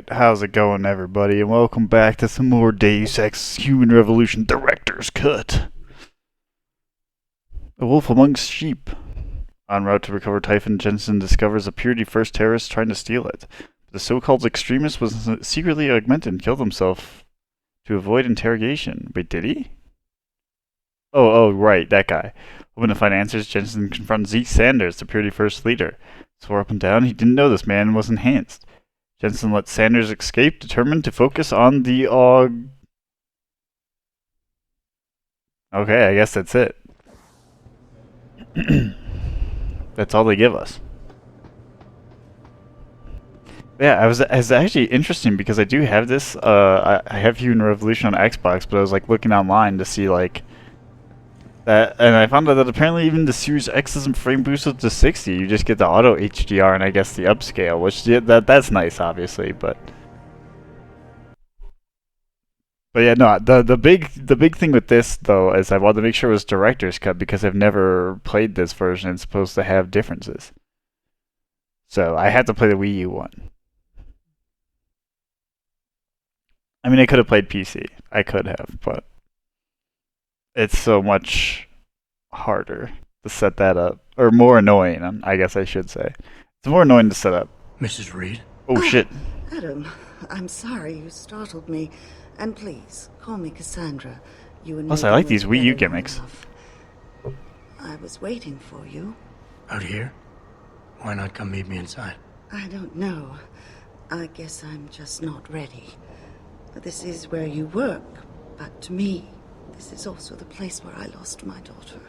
Alright, how's it going, everybody? And welcome back to some more Deus Ex Human Revolution Director's Cut. A wolf amongst sheep. En route to recover Typhon, Jensen discovers a Purity First terrorist trying to steal it. The so-called extremist was secretly augmented and killed himself to avoid interrogation. Wait, did he? Right, that guy. Hoping to find answers, Jensen confronts Zeke Sanders, the Purity First leader. Swore up and down he didn't know this man was enhanced. Jensen lets Sanders escape, determined to focus on the Okay, I guess that's it. That's all they give us. Yeah, it's actually interesting because I do have this. I have Human Revolution on Xbox, but I was like looking online to see like that, and I found out that apparently even the Series X isn't frame boosted to 60. You just get the auto HDR and I guess the upscale, which that's nice, obviously, but yeah, no. The big thing with this though is I wanted to make sure it was director's cut because I've never played this version. It's supposed to have differences, so I had to play the Wii U one. I mean, I could have played PC. I could have, but it's so much harder to set that up, or more annoying. I guess I should say it's more annoying to set up. Mrs. Reed? Oh shit! Adam, I'm sorry you startled me, and please call me Cassandra. You and Plus, me I like were these Wii U together long gimmicks. enough. I was waiting for you. Out here? Why not come meet me inside? I don't know. I guess I'm just not ready. This is where you work, but to me, this is also the place where I lost my daughter.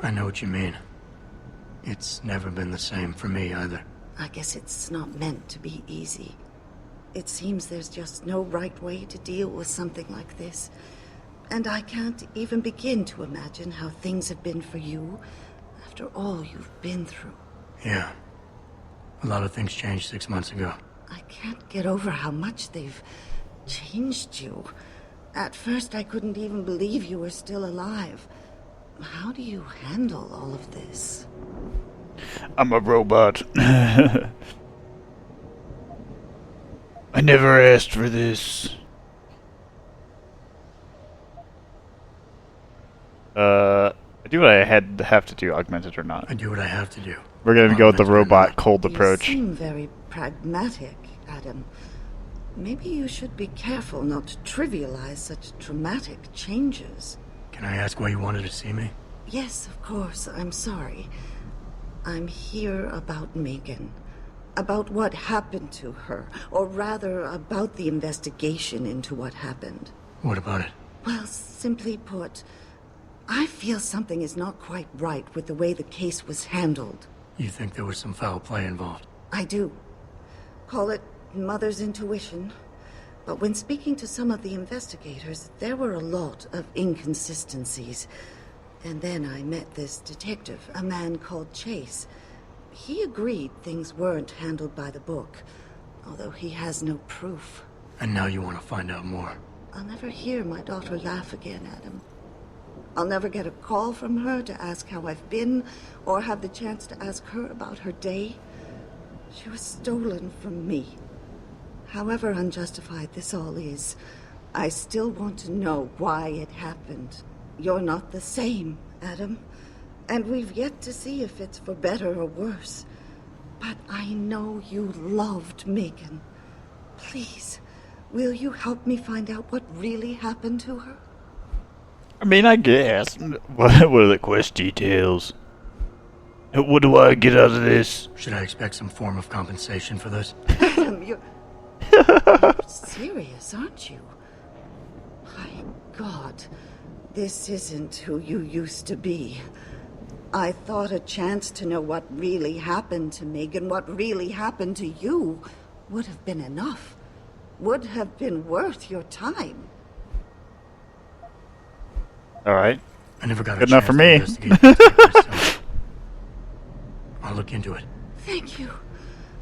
I know what you mean. It's never been the same for me either. I guess it's not meant to be easy. It seems there's just no right way to deal with something like this. And I can't even begin to imagine how things have been for you after all you've been through. Yeah. A lot of things changed 6 months ago. I can't get over how much they've changed you. At first, I couldn't even believe you were still alive. How do you handle all of this? I'm a robot. I never asked for this. I do what I have to do, augmented or not. I do what I have to do. We're gonna go with the Augmented or robot not. cold You approach. seem very pragmatic, Adam. Maybe you should be careful not to trivialize such dramatic changes. Can I ask why you wanted to see me? Yes, of course. I'm sorry. I'm here about Megan. About what happened to her. Or rather, about the investigation into what happened. What about it? Well, simply put, I feel something is not quite right with the way the case was handled. You think there was some foul play involved? I do. Call it mother's intuition. But when speaking to some of the investigators, there were a lot of inconsistencies. And then I met this detective, a man called Chase. He agreed things weren't handled by the book, although he has no proof. And now you want to find out more. I'll never hear my daughter laugh again, Adam. I'll never get a call from her to ask how I've been, or have the chance to ask her about her day. She was stolen from me. However unjustified this all is, I still want to know why it happened. You're not the same, Adam. And we've yet to see if it's for better or worse. But I know you loved Megan. Please, will you help me find out what really happened to her? I mean, I guess. What are the quest details? What do I get out of this? Should I expect some form of compensation for this? Adam, you're serious, aren't you? My God, this isn't who you used to be. I thought a chance to know what really happened to Megan, what really happened to you, would have been enough. Would have been worth your time. Alright. I never got Good a enough chance for to me. investigate the tape myself. I'll look into it. Thank you.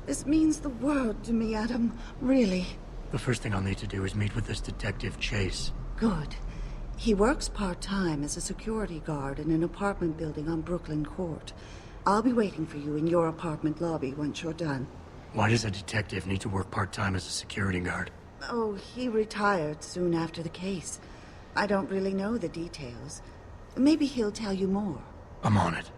This means the world to me, Adam. Really. The first thing I'll need to do is meet with this detective Chase. Good. He works part-time as a security guard in an apartment building on Brooklyn Court. I'll be waiting for you in your apartment lobby once you're done. Why does a detective need to work part-time as a security guard? Oh, he retired soon after the case. I don't really know the details. Maybe he'll tell you more. I'm on it.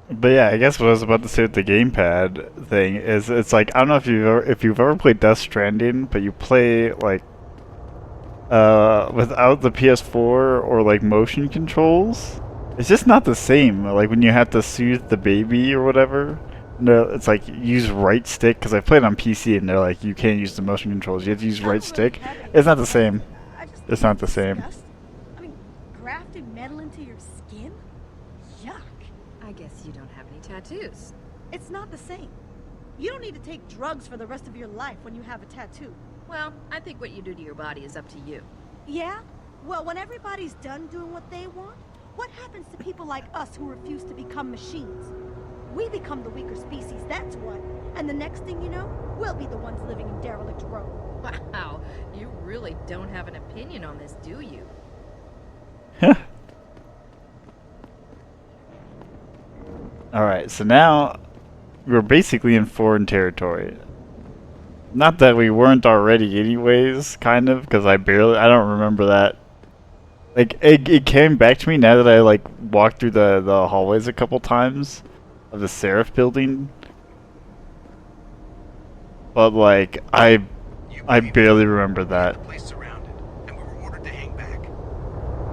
But yeah, I guess what I was about to say with the gamepad thing is it's like I don't know if you've ever played Death Stranding, but you play like without the PS4 or like motion controls. It's just not the same. Like when you have to soothe the baby or whatever. No, it's like use right stick because I played on PC and they're like you can't use the motion controls. You have to use right stick. It's not the same. It's not the same. I mean, grafted metal into your skin? Yuck. I guess you don't have any tattoos. It's not the same. You don't need to take drugs for the rest of your life when you have a tattoo. Well, I think what you do to your body is up to you. Yeah? Well, when everybody's done doing what they want, what happens to people like us who refuse to become machines? We become the weaker species, that's what. And the next thing you know, we'll be the ones living in derelict row. Wow, you really don't have an opinion on this, do you? Alright, so now we're basically in foreign territory. Not that we weren't already anyways, kind of, because I don't remember that. Like, it came back to me now that I, like, walked through the hallways a couple times of the Seraph building. But, like, I barely remember that. The place surrounded, and we were ordered to hang back.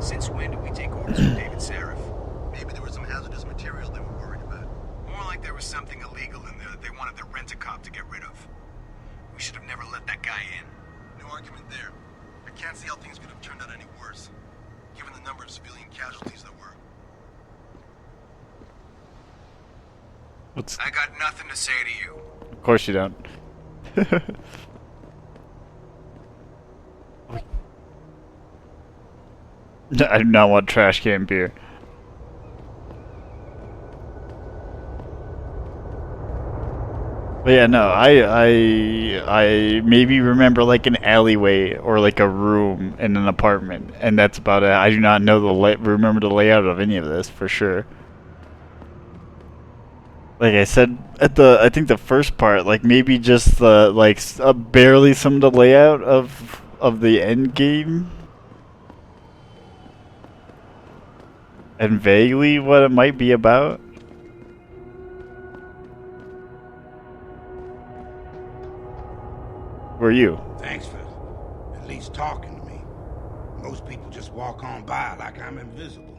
Since when did we take orders from David Seraph? Maybe there was some hazardous material they were worried about. More like there was something illegal in there that they wanted the rent-a-cop to get rid of. We should have never let that guy in. No argument there. I can't see how things could have turned out any worse, given the number of civilian casualties there were. I got nothing to say to you. Of course you don't. I do not want trash can beer. But yeah, no, I maybe remember like an alleyway or like a room in an apartment, and that's about it. I do not know remember the layout of any of this for sure. Like I said at I think the first part, like maybe just the barely some of the layout of the end game, and vaguely what it might be about. Who are you? Thanks for at least talking to me. Most people just walk on by like I'm invisible.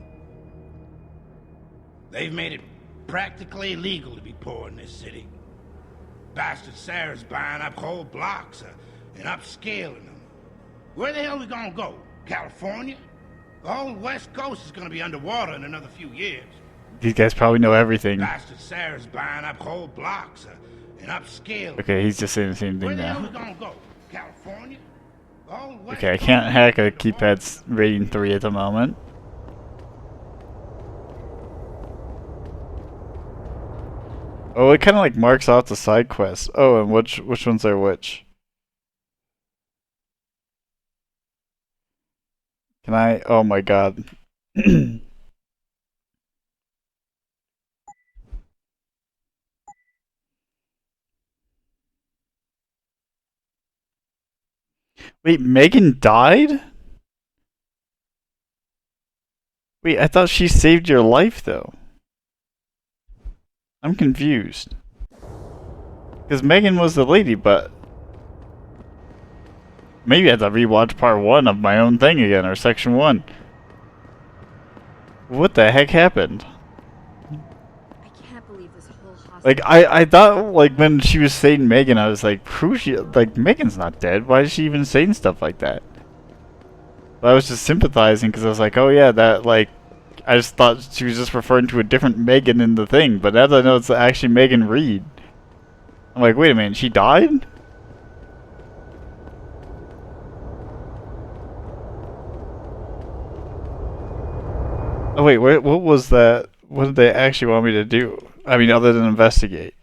They've made it practically illegal to be poor in this city. Bastard Sarah's buying up whole blocks and upscaling them. Where the hell are we gonna go? California? The whole West Coast is gonna be underwater in another few years. These guys probably know everything. Bastard Sarah's buying up whole blocks and upscaling. Okay, he's just saying the same Where thing the hell are now. we gonna go? California? The whole West Okay, I Coast can't is hack a underwater. keypad's rating 3 at the moment. Oh, it kind of like marks off the side quests. Oh, and which ones are which? Can I? Oh my god. Wait, Megan died? Wait, I thought she saved your life though. I'm confused. Because Megan was the lady, but maybe I have to rewatch part 1 of my own thing again, or section 1. What the heck happened? I can't believe this whole hospital. Like, I thought, like, when she was saying Megan, I was like, who's she? Like, Megan's not dead. Why is she even saying stuff like that? But I was just sympathizing because I was like, oh yeah, that, like, I just thought she was just referring to a different Megan in the thing. But now that I know it's actually Megan Reed, I'm like, wait a minute, she died? Oh wait, what was that? What did they actually want me to do? I mean, other than investigate.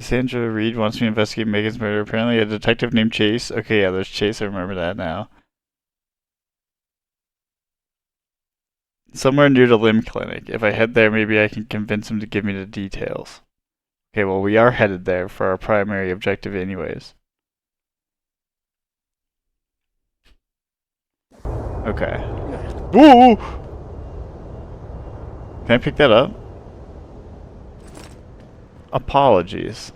Cassandra Reed wants me to investigate Megan's murder. Apparently a detective named Chase. Okay, yeah, there's Chase. I remember that now. Somewhere near the limb clinic. If I head there, maybe I can convince him to give me the details. Okay, well, we are headed there for our primary objective anyways. Okay. Whoa! Can I pick that up? Apologies.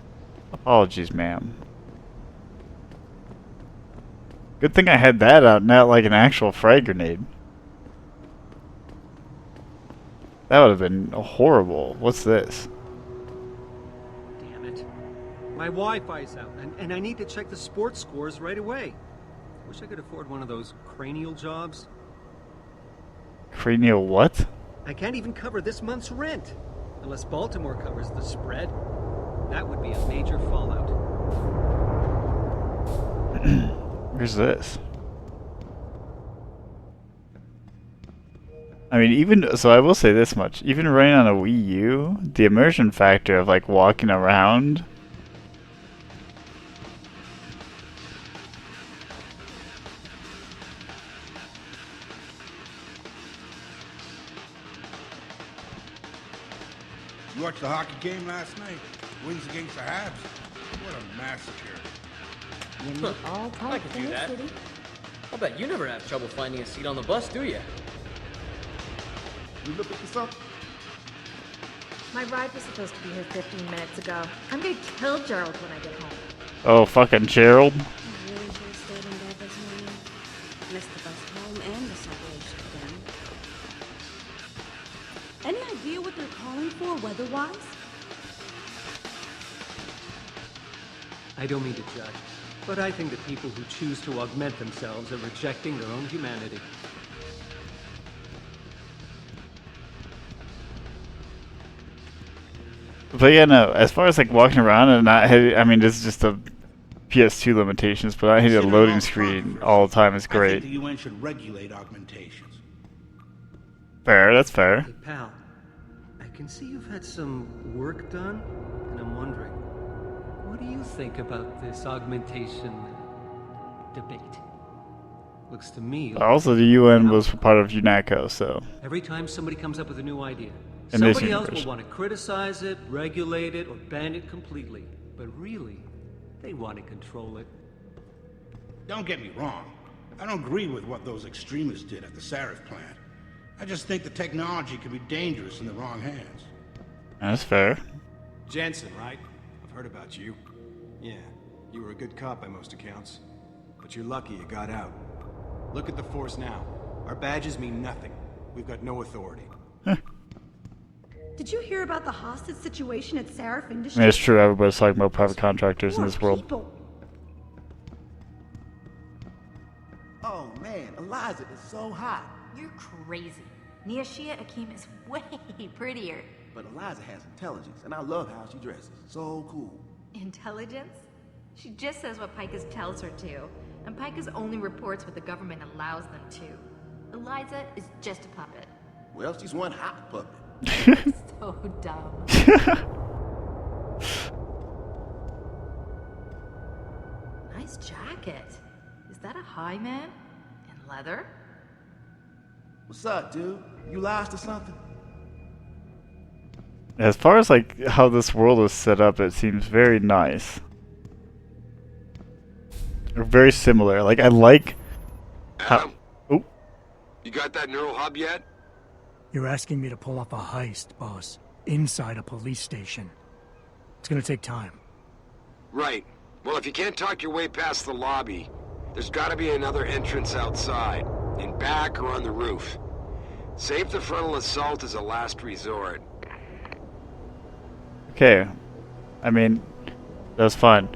Apologies, ma'am. Good thing I had that out, not like an actual frag grenade. That would have been horrible. What's this? Damn it. My Wi-Fi's out, and I need to check the sports scores right away. Wish I could afford one of those cranial jobs. Cranial what? I can't even cover this month's rent. Unless Baltimore covers the spread. That would be a major fallout. Where's this? I mean, even so, I will say this much: even running on a Wii U, the immersion factor of like walking around. You watched the hockey game last night? Wins against the Habs? What a massacre. I could do that. I'll bet you never have trouble finding a seat on the bus, do you? You looking for something? My ride was supposed to be here 15 minutes ago. I'm gonna kill Gerald when I get home. Oh, fucking Gerald. I really should have stayed in bed this morning. Missed the bus home and the subway again. Any idea what they're calling for weather-wise? I don't mean to judge, but I think that people who choose to augment themselves are rejecting their own humanity. But yeah, no. As far as like walking around and not hitting, I mean, this is just the PS2 limitations, but not hitting a loading screen all the time is I think great. the UN should regulate augmentations. Fair, that's fair. Hey, pal, I can see you've had some work done, and I'm wondering, what do you think about this augmentation debate? Looks to me like Also, the UN was part of UNACO, so every time somebody comes up with a new idea, in this somebody else universe. will want to criticize it, regulate it, or ban it completely. But really, they want to control it. Don't get me wrong. I don't agree with what those extremists did at the Sarif plant. I just think the technology can be dangerous in the wrong hands. That's fair. Jensen, right? I've heard about you. Yeah, you were a good cop by most accounts. But you're lucky you got out. Look at the force now. Our badges mean nothing. We've got no authority. Did you hear about the hostage situation at Sarif I Industries? mean, it's true. Everybody's talking about private contractors in Poor this world. people. Oh man, Eliza is so hot. You're crazy. Niashia Akeem is way prettier. But Eliza has intelligence, and I love how she dresses. So cool. Intelligence? She just says what Pikus tells her to, and Pikus only reports what the government allows them to. Eliza is just a puppet. Well, she's one hot puppet. So dumb. Nice jacket. Is that a high man? In leather? What's up, dude? You lost or something? As far as like how this world is set up, it seems very nice. Or very similar. Like I like how. Oh, You got that neural hub yet? You're asking me to pull off a heist, boss, inside a police station. It's gonna take time. Right. Well, if you can't talk your way past the lobby, there's gotta be another entrance outside. In back or on the roof. Save the frontal assault as a last resort. okay. I mean, that's fine.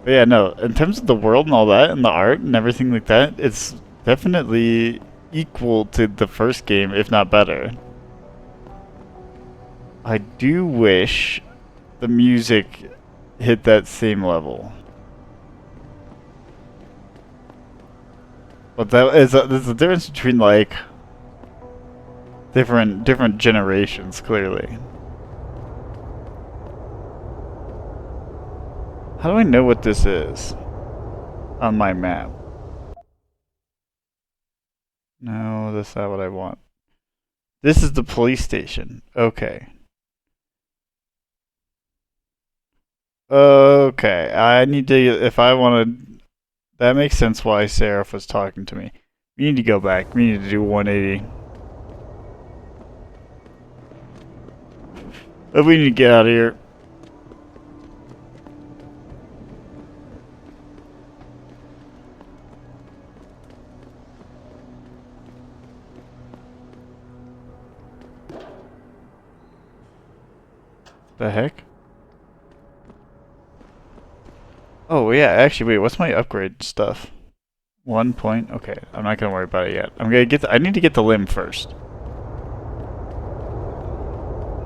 But yeah, no. In terms of the world and all that, and the art and everything like that, it's definitely equal to the first game, if not better. I do wish the music hit that same level. But that is there's a difference between like different generations, clearly. How do I know what this is on my map? No, that's not what I want. This is the police station. Okay. Okay, I need to, if I want to, that makes sense why Seraph was talking to me. We need to go back. We need to do 180. But we need to get out of here. The heck? Oh yeah, actually wait, what's my upgrade stuff? 1 point? Okay, I'm not gonna worry about it yet. I'm gonna get I need to get the limb first.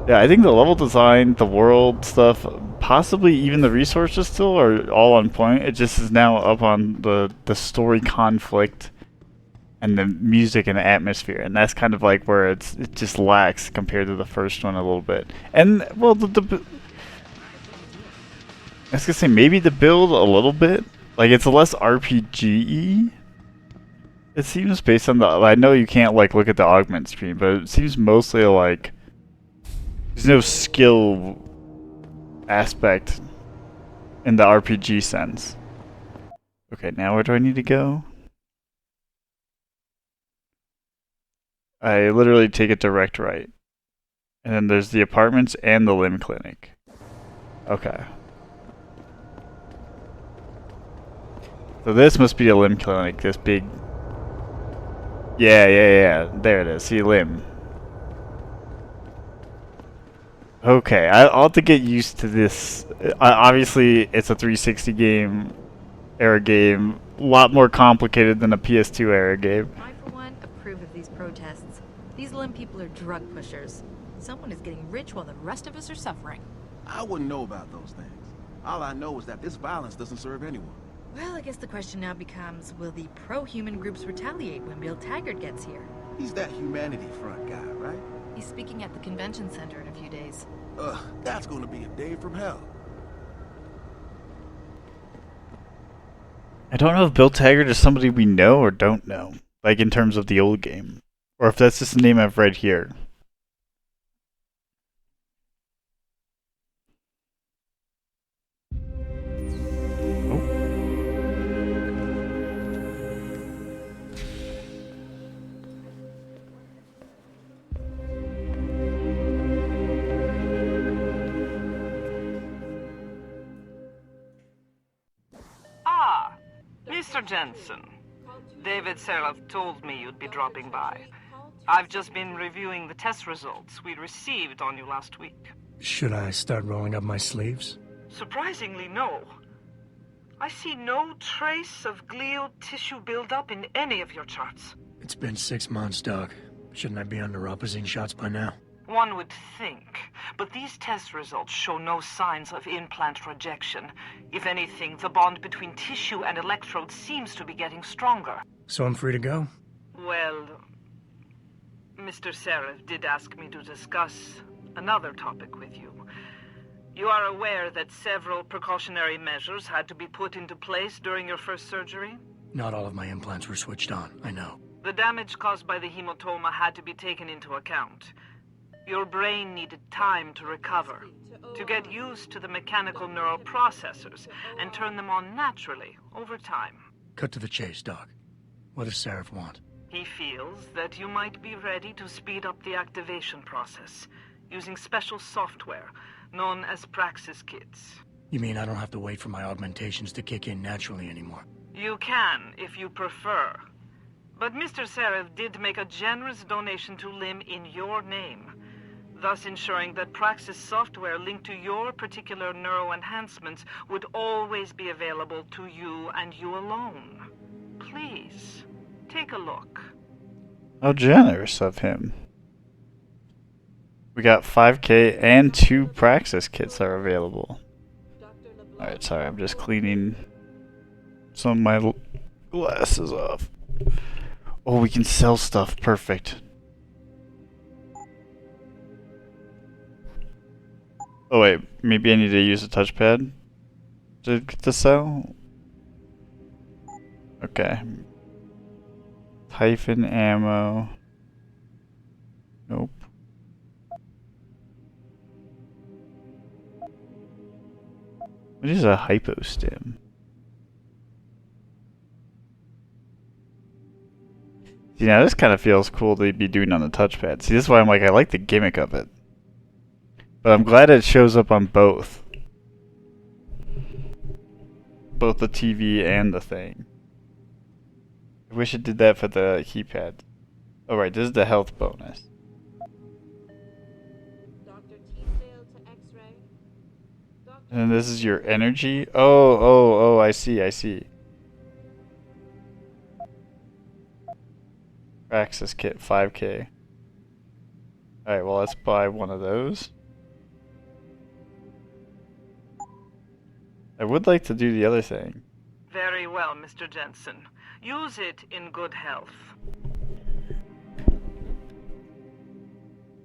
Yeah, I think the level design, the world stuff, possibly even the resources still are all on point. It just is now up on the story conflict and the music and the atmosphere, and that's kind of like where it just lacks compared to the first one a little bit. And well, I was gonna say maybe the build a little bit, like it's less RPG-y. It seems based on the. I know you can't like look at the augment screen, but it seems mostly like there's no skill aspect in the RPG sense. Okay, now where do I need to go? I literally take a direct right. And then there's the apartments and the limb clinic. Okay. So this must be a limb clinic, this big... Yeah. There it is. See, limb. Okay, I'll have to get used to this. Obviously, it's a 360 game, era game. A lot more complicated than a PS2 era game. I, for one, approve of these protests. These limb people are drug pushers. Someone is getting rich while the rest of us are suffering. I wouldn't know about those things. All I know is that this violence doesn't serve anyone. Well, I guess the question now becomes, will the pro-human groups retaliate when Bill Taggart gets here? He's that Humanity Front guy, right? He's speaking at the convention center in a few days. That's gonna be a day from hell. I don't know if Bill Taggart is somebody we know or don't know, like in terms of the old game, or if that's just the name I've read here. Mr. Jensen, David Seraph told me you'd be dropping by. I've just been reviewing the test results we received on you last week. Should I start rolling up my sleeves? Surprisingly, no. I see no trace of glial tissue buildup in any of your charts. It's been 6 months, Doc. Shouldn't I be under Opposine shots by now? One would think, but these test results show no signs of implant rejection. If anything, the bond between tissue and electrodes seems to be getting stronger. So I'm free to go? Well, Mr. Seraph did ask me to discuss another topic with you. You are aware that several precautionary measures had to be put into place during your first surgery? Not all of my implants were switched on, I know. The damage caused by the hematoma had to be taken into account. Your brain needed time to recover, to get used to the mechanical neural processors and turn them on naturally over time. Cut to the chase, Doc. What does Seraph want? He feels that you might be ready to speed up the activation process using special software known as Praxis kits. You mean I don't have to wait for my augmentations to kick in naturally anymore? You can, if you prefer. But Mr. Seraph did make a generous donation to LIM in your name, thus ensuring that Praxis software linked to your particular neuro enhancements would always be available to you and you alone. Please, take a look. How generous of him. We got 5K and 2 Praxis kits are available. Alright, sorry, I'm just cleaning some of my glasses off. Oh, we can sell stuff. Perfect. Oh wait, maybe I need to use a touchpad? Did it get to sell? Okay. Typhon ammo. Nope. What is a hypostim? See, now this kind of feels cool to be doing on the touchpad. See, this is why I'm like, I like the gimmick of it. But I'm glad it shows up on both. Both the TV and the thing. I wish it did that for the keypad. Oh right, this is the health bonus. And this is your energy? Oh, I see. Access kit, 5k. Alright, well let's buy one of those. I would like to do the other thing. Very well, Mr. Jensen. Use it in good health.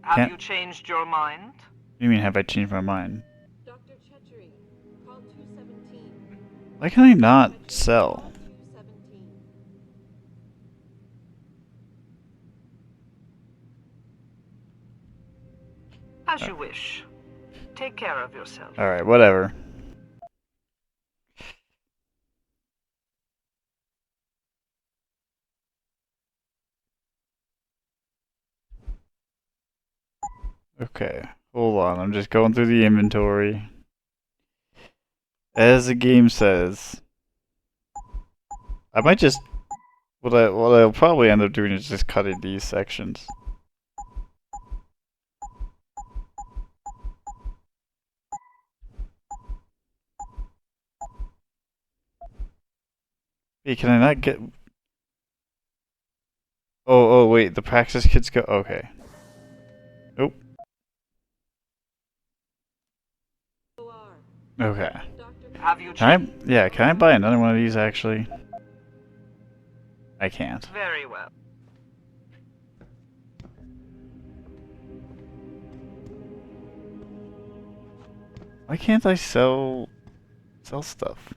Have you changed your mind? What do you mean, have I changed my mind? Why can I not sell? As you wish. Take care of yourself. Alright, whatever. Okay, hold on, I'm just going through the inventory. As the game says, I might just, what I'll probably end up doing is just cutting these sections. Hey, can I not get... Oh, wait, the praxis kits go... Okay. Nope. Okay. Can I buy another one of these, actually? I can't. Very well. Why can't I sell stuff?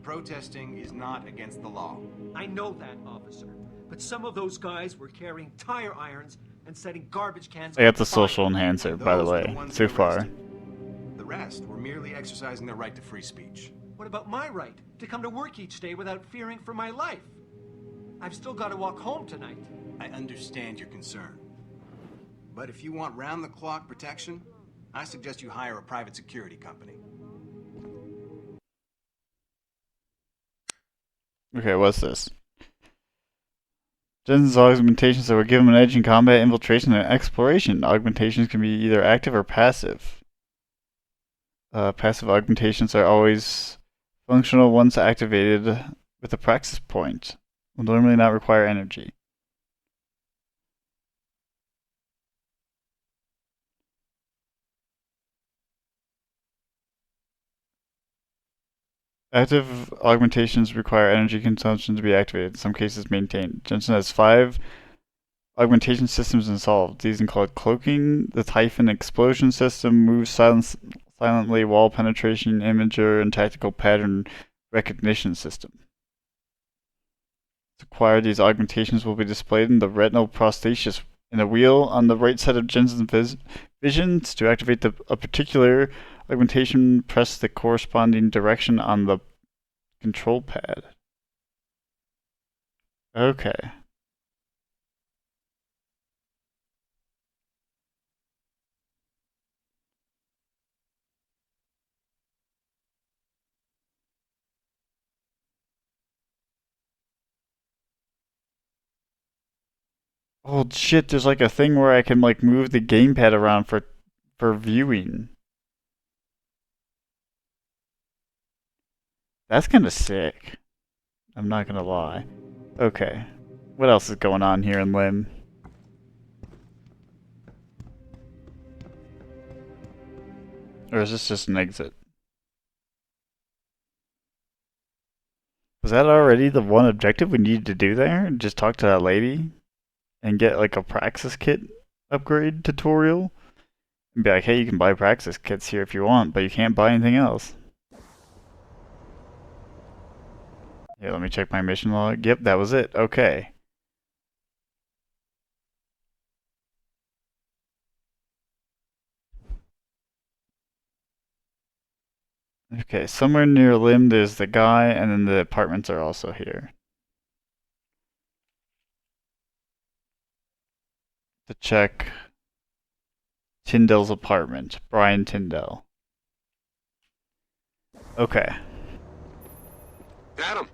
Protesting is not against the law. I know that, officer. But some of those guys were carrying tire irons and setting garbage cans. I got the social enhancer, by the way, so far. The rest were merely exercising their right to free speech. What about my right to come to work each day without fearing for my life? I've still got to walk home tonight. I understand your concern. But if you want round-the-clock protection, I suggest you hire a private security company. Okay, what's this? Jensen's augmentations that will give him an edge in combat, infiltration, and exploration. Augmentations can be either active or passive. Passive augmentations are always functional once activated with a praxis point. Will normally not require energy. Active augmentations require energy consumption to be activated, in some cases maintained. Jensen has 5 augmentation systems installed. These include cloaking, the Typhon explosion system, move silently, wall penetration, imager, and tactical pattern recognition system. To acquire these augmentations will be displayed in the retinal prosthesis in a wheel on the right side of Jensen's vision. To activate a particular augmentation, press the corresponding direction on the control pad. Okay. Oh shit, there's like a thing where I can like move the gamepad around for viewing. That's kind of sick. I'm not gonna lie. Okay. What else is going on here in Lim? Or is this just an exit? Was that already the one objective we needed to do there? Just talk to that lady? And get like a praxis kit upgrade tutorial? Be like, hey, you can buy practice kits here if you want, but you can't buy anything else. Yeah, let me check my mission log. Yep, that was it. Okay. Okay, somewhere near Lim there's the guy, and then the apartments are also here. To check Tyndall's apartment. Brian Tyndall. Okay. Adam,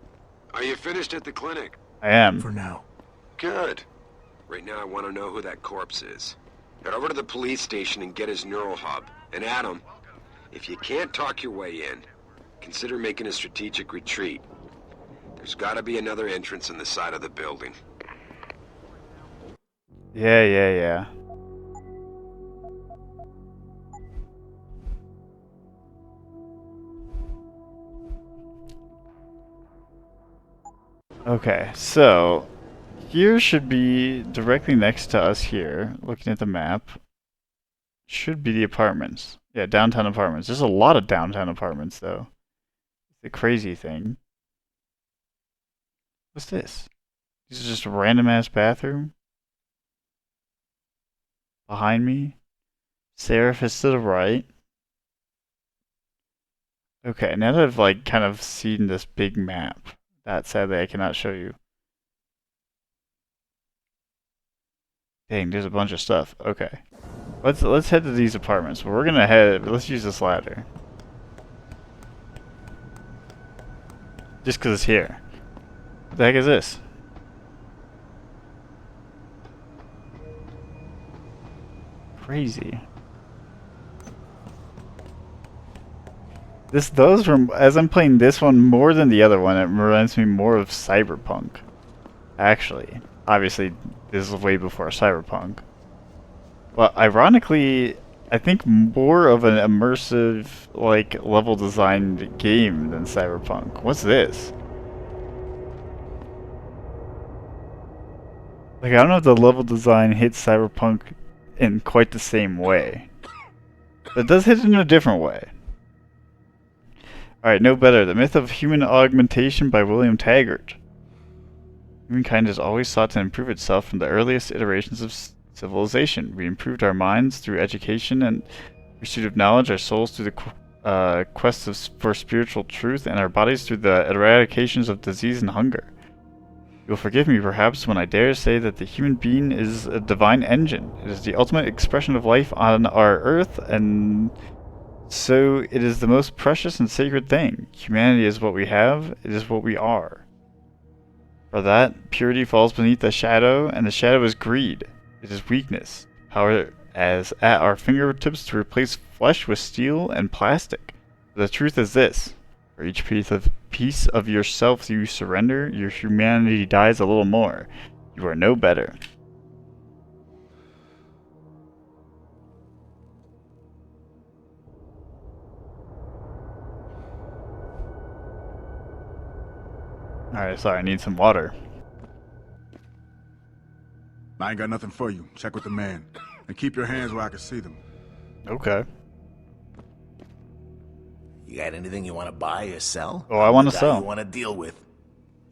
are you finished at the clinic? I am. For now. Good. Right now I want to know who that corpse is. Head over to the police station and get his neural hub. And Adam, if you can't talk your way in, consider making a strategic retreat. There's got to be another entrance on the side of the building. Yeah. Okay, so here should be directly next to us here, looking at the map, should be the apartments. Yeah, downtown apartments. There's a lot of downtown apartments, though. The crazy thing. What's this? This is just a random-ass bathroom? Behind me? Seraph is to the right. Okay, now that I've, like, kind of seen this big map, that sadly I cannot show you. Dang, there's a bunch of stuff. Okay. Let's head to these apartments. We're gonna head. Let's use this ladder. Just because it's here. What the heck is this? Crazy. Those from as I'm playing this one more than the other one, it reminds me more of Cyberpunk. Actually, obviously, this is way before Cyberpunk. But ironically, I think more of an immersive, like, level designed game than Cyberpunk. What's this? Like, I don't know if the level design hits Cyberpunk in quite the same way. But it does hit it in a different way. Alright, no better. The Myth of Human Augmentation by William Taggart. Humankind has always sought to improve itself from the earliest iterations of civilization. We improved our minds through education and pursuit of knowledge, our souls through the quest for spiritual truth, and our bodies through the eradications of disease and hunger. You'll forgive me, perhaps, when I dare say that the human being is a divine engine. It is the ultimate expression of life on our earth, and so it is the most precious and sacred thing. Humanity is what we have, it is what we are. For that, purity falls beneath the shadow, and the shadow is greed. It is weakness. Power as at our fingertips to replace flesh with steel and plastic. The truth is this. For each piece of yourself you surrender, your humanity dies a little more. You are no better. Alright, sorry, I need some water. I ain't got nothing for you. Check with the man. And keep your hands where I can see them. Okay. You got anything you want to buy or sell? Oh, I want to The guy sell. You want to deal with?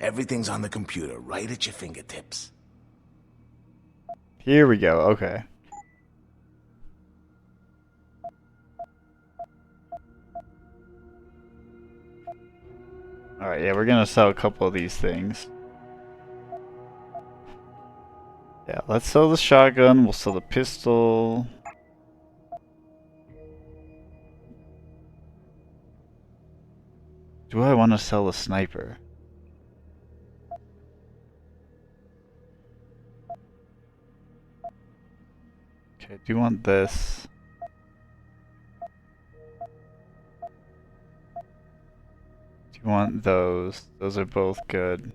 Everything's on the computer, right at your fingertips. Here we go, okay. Alright, yeah, we're gonna sell a couple of these things. Yeah, let's sell the shotgun, we'll sell the pistol. Do I want to sell the sniper? Okay, I do want this. Do you want those? Those are both good.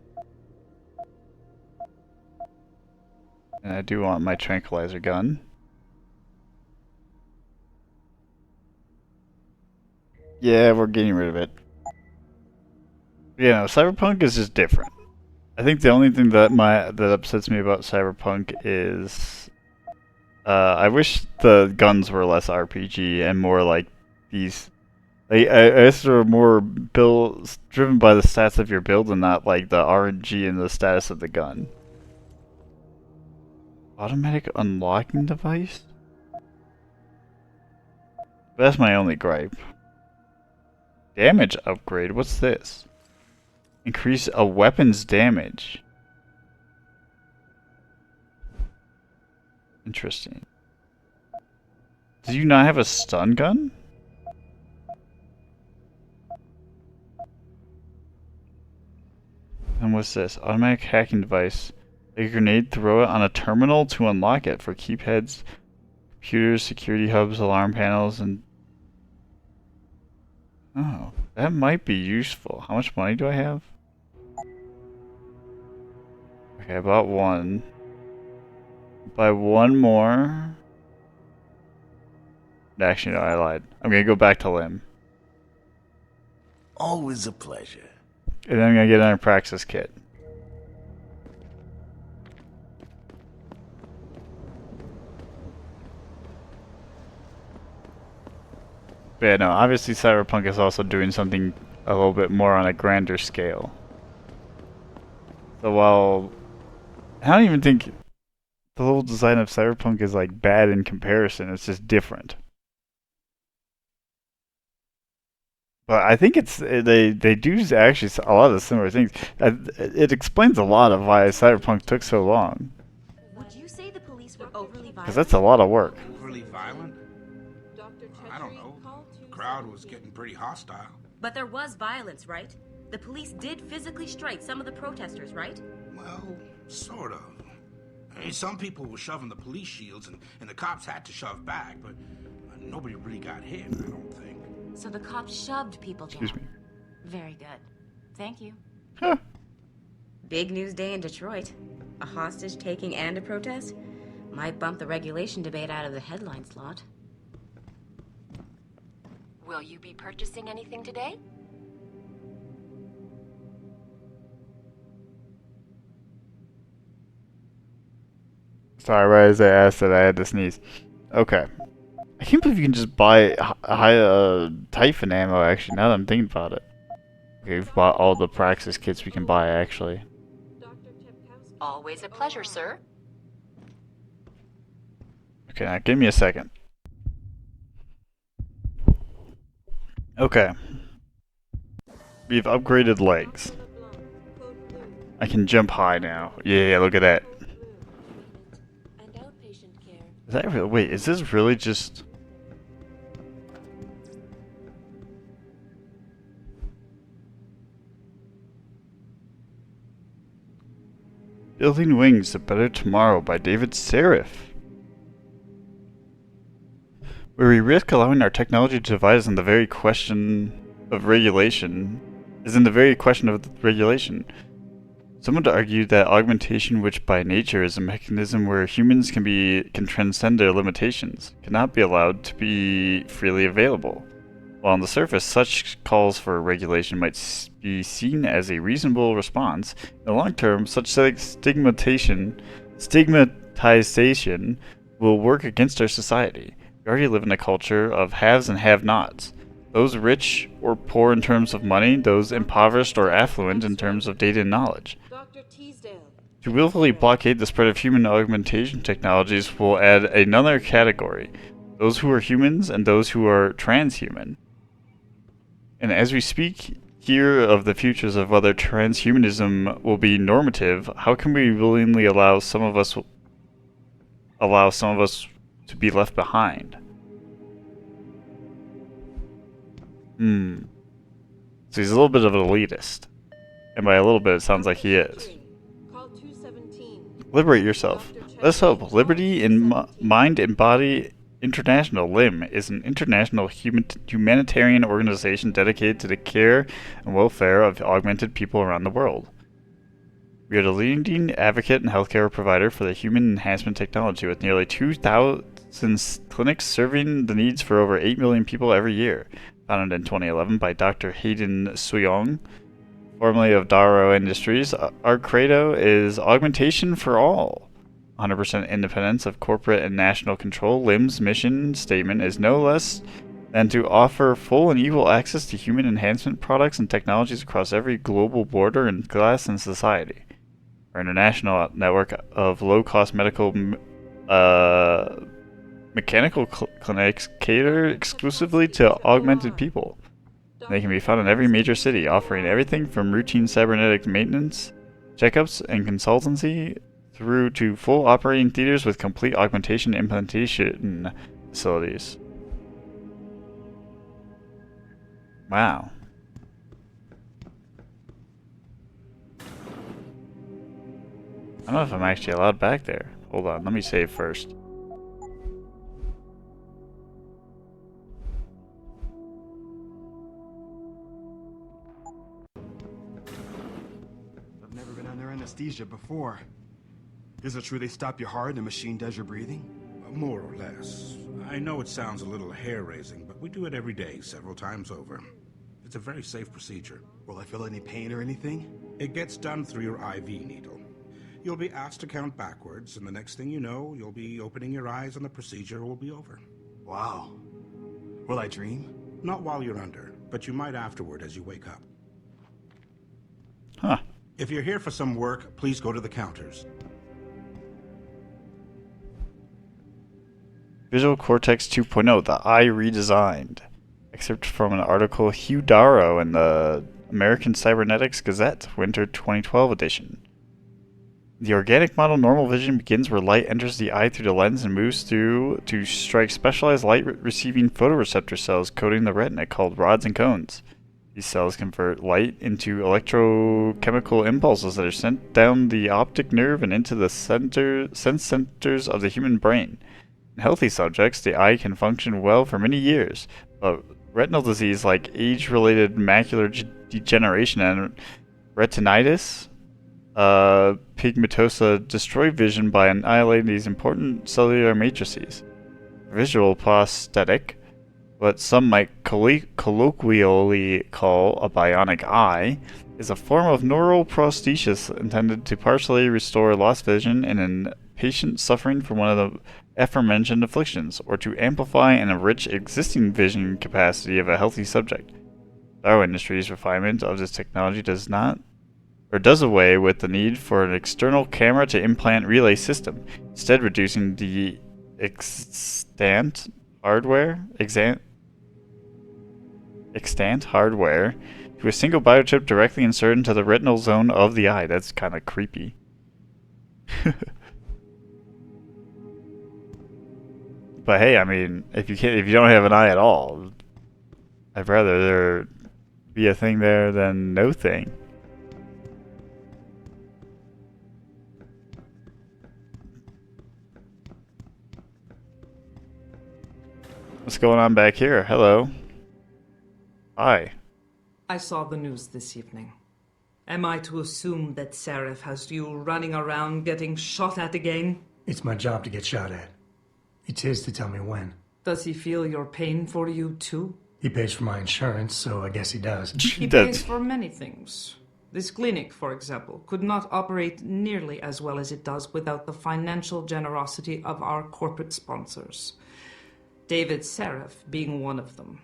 And I do want my tranquilizer gun. Yeah, we're getting rid of it. Yeah, no, Cyberpunk is just different. I think the only thing that upsets me about Cyberpunk is I wish the guns were less RPG and more like these. I guess they're more build driven by the stats of your build and not like the RNG and the status of the gun. Automatic unlocking device? That's my only gripe. Damage upgrade? What's this? Increase a weapon's damage. Interesting. Do you not have a stun gun? And what's this? Automatic hacking device. Take a grenade, throw it on a terminal to unlock it for keypads, computers, security hubs, alarm panels, and... Oh, that might be useful. How much money do I have? Okay, I bought one. Buy one more. Actually, no, I lied. I'm gonna go back to Lim. Always a pleasure. And then I'm gonna get another Praxis kit. But yeah, no, obviously Cyberpunk is also doing something a little bit more on a grander scale. So while I don't even think the whole design of Cyberpunk is like bad in comparison, it's just different. But I think it's they do actually a lot of the similar things. It explains a lot of why Cyberpunk took so long. Would you say the police were overly violent? Because that's a lot of work. Overly violent? I don't know. The crowd was getting pretty hostile. But there was violence, right? The police did physically strike some of the protesters, right? Well, sort of. I mean, some people were shoving the police shields, and the cops had to shove back, but nobody really got hit, I don't think. So the cops shoved people down. Excuse me. Very good. Thank you. Huh. Big news day in Detroit. A hostage taking and a protest? Might bump the regulation debate out of the headline slot. Will you be purchasing anything today? Sorry, right as I asked that I had to sneeze. Okay. I can't believe you can just buy Typhon ammo, actually, now that I'm thinking about it. Okay, we've bought all the Praxis kits we can buy, actually. Always a pleasure, sir. Okay, now give me a second. Okay. We've upgraded legs. I can jump high now. Yeah, look at that. Is that really, wait, is this really just... Building Wings, A Better Tomorrow by David Serif. Where we risk allowing our technology to divide us in the very question of regulation, Some would argue that augmentation, which by nature is a mechanism where humans can transcend their limitations, cannot be allowed to be freely available. While on the surface such calls for regulation might be seen as a reasonable response, in the long term such stigmatization will work against our society. We already live in a culture of haves and have-nots. Those rich or poor in terms of money, those impoverished or affluent in terms of data and knowledge. To willfully blockade the spread of human augmentation technologies will add another category, those who are humans and those who are transhuman. And as we speak here of the futures of whether transhumanism will be normative, how can we willingly allow some of us to be left behind? So he's a little bit of an elitist. And by a little bit, it sounds like he is. Liberate yourself. Let's hope. Liberty in Mind and Body International, LIM, is an international humanitarian organization dedicated to the care and welfare of augmented people around the world. We are the leading advocate and healthcare provider for the human enhancement technology, with nearly 2,000 clinics serving the needs for over 8 million people every year. Founded in 2011 by Dr. Hayden Suyong, formerly of Daro Industries, our credo is augmentation for all. 100% independence of corporate and national control, LIM's mission statement is no less than to offer full and equal access to human enhancement products and technologies across every global border and class in society. Our international network of low-cost medical mechanical clinics cater exclusively to augmented people. They can be found in every major city, offering everything from routine cybernetic maintenance, checkups, and consultancy through to full operating theaters with complete augmentation implantation facilities. Wow. I don't know if I'm actually allowed back there. Hold on, let me save first. I've never been under anesthesia before. Is it true they stop your heart and the machine does your breathing? More or less. I know it sounds a little hair-raising, but we do it every day, several times over. It's a very safe procedure. Will I feel any pain or anything? It gets done through your IV needle. You'll be asked to count backwards, and the next thing you know, you'll be opening your eyes and the procedure will be over. Wow. Will I dream? Not while you're under, but you might afterward as you wake up. Huh. If you're here for some work, please go to the counters. Visual Cortex 2.0, the Eye Redesigned. Excerpt from an article Hugh Darrow in the American Cybernetics Gazette, Winter 2012 edition. The organic model normal vision begins where light enters the eye through the lens and moves through to strike specialized light-receiving photoreceptor cells coating the retina called rods and cones. These cells convert light into electrochemical impulses that are sent down the optic nerve and into the sense centers of the human brain. In healthy subjects, the eye can function well for many years, but retinal disease like age-related macular degeneration and retinitis pigmentosa destroy vision by annihilating these important cellular matrices. Visual prosthetic, what some might colloquially call a bionic eye, is a form of neural prosthesis intended to partially restore lost vision in a patient suffering from one of the aforementioned afflictions, or to amplify and enrich existing vision capacity of a healthy subject. Darrow Industries' refinement of this technology does away with the need for an external camera to implant relay system, instead reducing the extant hardware to a single biochip directly inserted into the retinal zone of the eye. That's kind of creepy. But hey, I mean, if you don't have an eye at all, I'd rather there be a thing there than no thing. What's going on back here? Hello. Hi. I saw the news this evening. Am I to assume that Seraph has you running around getting shot at again? It's my job to get shot at. It's his to tell me when. Does he feel your pain for you too? He pays for my insurance, so I guess he does. He pays for many things. This clinic, for example, could not operate nearly as well as it does without the financial generosity of our corporate sponsors. David Seraph being one of them.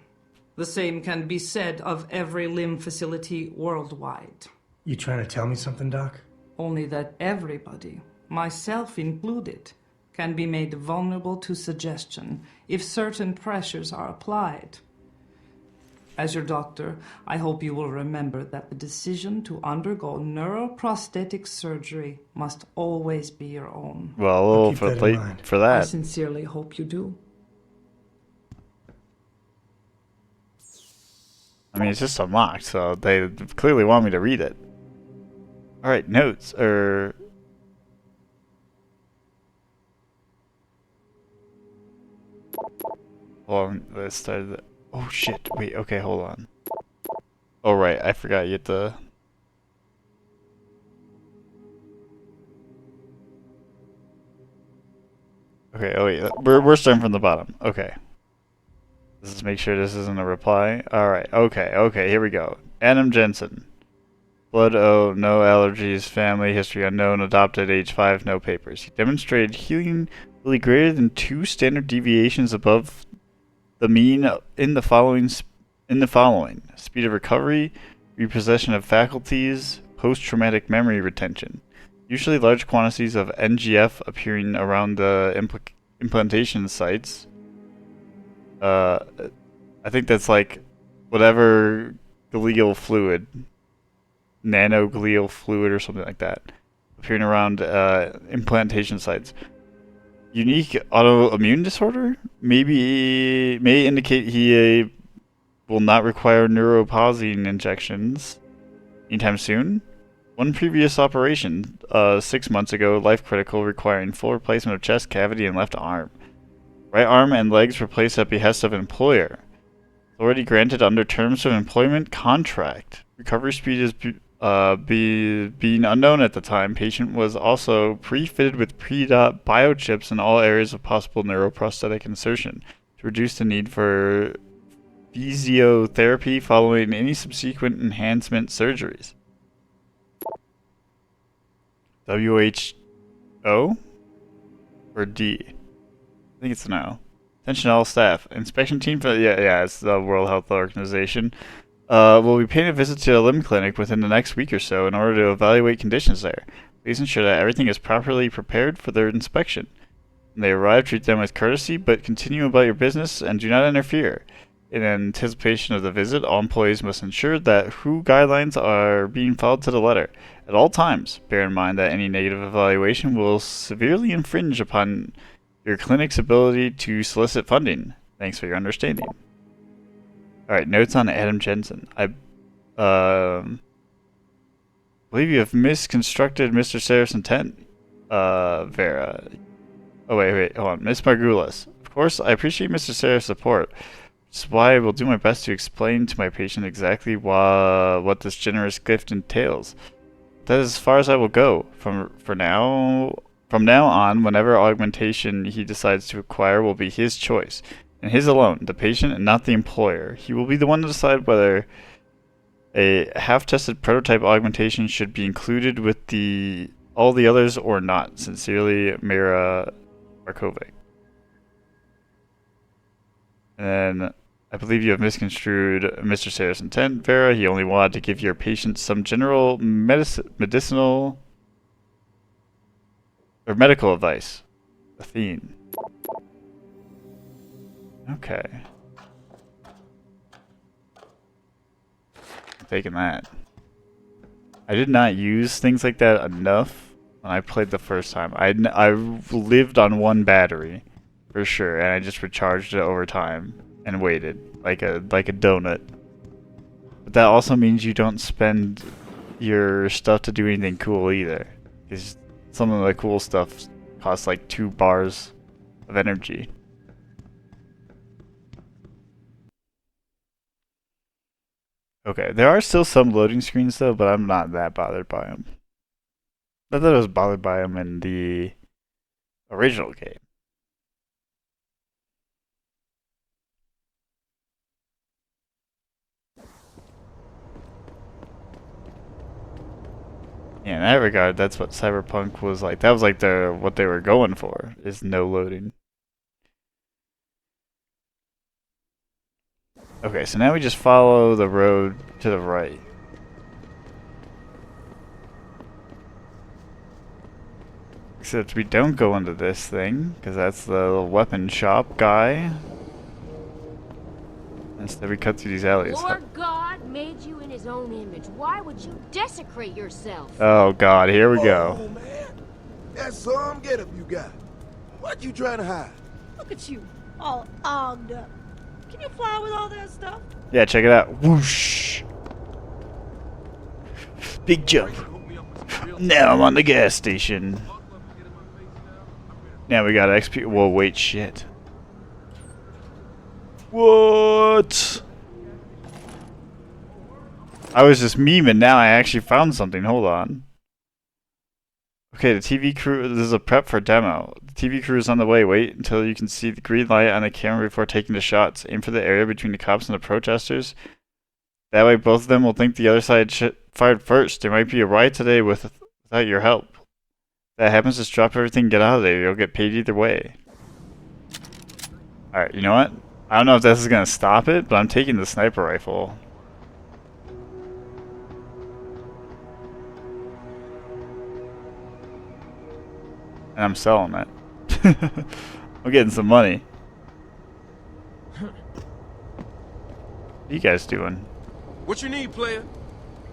The same can be said of every limb facility worldwide. You trying to tell me something, Doc? Only that everybody, myself included, can be made vulnerable to suggestion if certain pressures are applied. As your doctor, I hope you will remember that the decision to undergo neuroprosthetic surgery must always be your own. Well, for that. I sincerely hope you do. I mean, it's just unlocked, so they clearly want me to read it. Alright, notes, Hold on, let's start the... Oh shit, wait, okay, hold on. Oh right, I forgot you have to... Okay, oh wait, we're starting from the bottom, okay. Let's make sure this isn't a reply. Alright, okay, here we go. Adam Jensen. Blood O, no allergies, family history unknown, adopted, age 5, no papers. He demonstrated healing really greater than 2 standard deviations above the mean in the following: speed of recovery, repossession of faculties, post-traumatic memory retention. Usually large quantities of NGF appearing around the implantation sites. I think that's like whatever glial fluid, nanoglial fluid or something like that, appearing around implantation sites. Unique autoimmune disorder may indicate he will not require neuropausing injections anytime soon. One previous operation, 6 months ago, life critical, requiring full replacement of chest cavity and left arm. Right arm and legs replaced at behest of employer. Authority granted under terms of employment contract. Recovery speed is being unknown at the time. Patient was also pre-fitted with pre-dot biochips in all areas of possible neuroprosthetic insertion to reduce the need for physiotherapy following any subsequent enhancement surgeries. WHO or D? I think it's an O. Attention all staff. Inspection team for it's the World Health Organization. Will be paying a visit to a limb clinic within the next week or so in order to evaluate conditions there. Please ensure that everything is properly prepared for their inspection. When they arrive, treat them with courtesy, but continue about your business and do not interfere. In anticipation of the visit, all employees must ensure that WHO guidelines are being followed to the letter. At all times, bear in mind that any negative evaluation will severely infringe upon your clinic's ability to solicit funding. Thanks for your understanding. Alright, notes on Adam Jensen. I believe you have misconstructed Mr. Serif's intent, Vera. Oh, wait, hold on. Miss Margulis. Of course, I appreciate Mr. Serif's support, which is why I will do my best to explain to my patient exactly what this generous gift entails. That is as far as I will go. From now on, whenever augmentation he decides to acquire will be his choice, and his alone, the patient and not the employer. He will be the one to decide whether a half-tested prototype augmentation should be included with all the others or not. Sincerely, Mira Markovic. And then, I believe you have misconstrued Mr. Sarah's intent, Vera. He only wanted to give your patient some general medicinal or medical advice. Athene. Okay. I'm taking that. I did not use things like that enough when I played the first time. I lived on one battery, for sure, and I just recharged it over time and waited like a donut. But that also means you don't spend your stuff to do anything cool either, because some of the cool stuff costs like 2 bars of energy. Okay, there are still some loading screens though, but I'm not that bothered by them. I thought I was bothered by them in the original game. Yeah, in that regard, that's what Cyberpunk was like. That was like what they were going for, is no loading. Okay, so now we just follow the road to the right. Except we don't go into this thing, because that's the little weapon shop guy. Instead we cut through these alleys. Lord God made you in his own image. Why would you desecrate yourself? Oh god, here we go. Oh man, that's some getup you got. What you trying to hide? Look at you, all ogged up. Can you fly with all that stuff? Yeah, check it out. Whoosh. Big jump. Now I'm on the gas station. Now we got XP. Whoa, wait, shit. What? I was just memeing, now I actually found something. Hold on. Okay, the TV crew, this is a prep for demo. The TV crew is on the way. Wait until you can see the green light on the camera before taking the shots. Aim for the area between the cops and the protesters. That way both of them will think the other side fired first. There might be a riot today without your help. If that happens, just drop everything and get out of there. You'll get paid either way. Alright, you know what? I don't know if this is going to stop it, but I'm taking the sniper rifle. And I'm selling it. I'm getting some money. What are you guys doing? What you need, player?